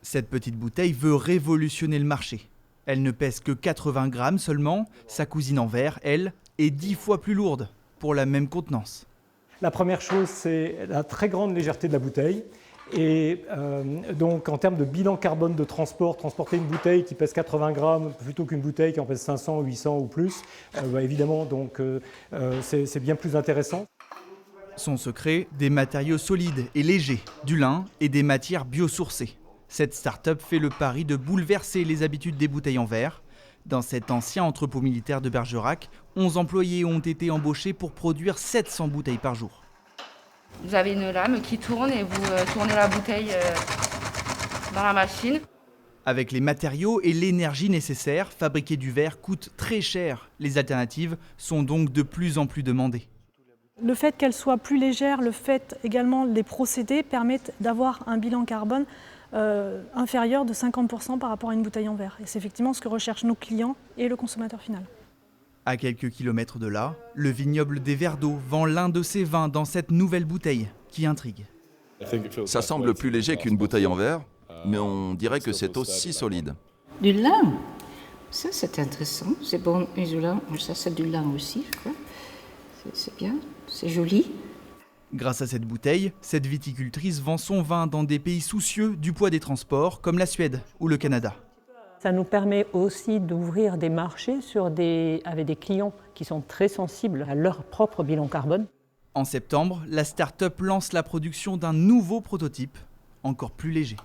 Cette petite bouteille veut révolutionner le marché. Elle ne pèse que 80 grammes seulement, sa cousine en verre, elle, est 10 fois plus lourde pour la même contenance. La première chose, c'est la très grande légèreté de la bouteille. Et donc en termes de bilan carbone de transport, transporter une bouteille qui pèse 80 grammes plutôt qu'une bouteille qui en pèse 500, 800 ou plus, évidemment, c'est bien plus intéressant. Son secret, des matériaux solides et légers, du lin et des matières biosourcées. Cette start-up fait le pari de bouleverser les habitudes des bouteilles en verre. Dans cet ancien entrepôt militaire de Bergerac, 11 employés ont été embauchés pour produire 700 bouteilles par jour. Vous avez une lame qui tourne et vous tournez la bouteille dans la machine. Avec les matériaux et l'énergie nécessaires, fabriquer du verre coûte très cher. Les alternatives sont donc de plus en plus demandées. Le fait qu'elle soit plus légère, le fait également les procédés permettent d'avoir un bilan carbone inférieur de 50% par rapport à une bouteille en verre. Et c'est effectivement ce que recherchent nos clients et le consommateur final. À quelques kilomètres de là, le vignoble des Verres d'Eau vend l'un de ses vins dans cette nouvelle bouteille qui intrigue. Ça semble plus léger qu'une bouteille en verre, mais on dirait que c'est aussi solide. Du lin, ça c'est intéressant, c'est bon, isolant, ça c'est du lin aussi, je crois. C'est bien, c'est joli. Grâce à cette bouteille, cette viticultrice vend son vin dans des pays soucieux du poids des transports comme la Suède ou le Canada. Ça nous permet aussi d'ouvrir des marchés avec des clients qui sont très sensibles à leur propre bilan carbone. En septembre, la start-up lance la production d'un nouveau prototype, encore plus léger.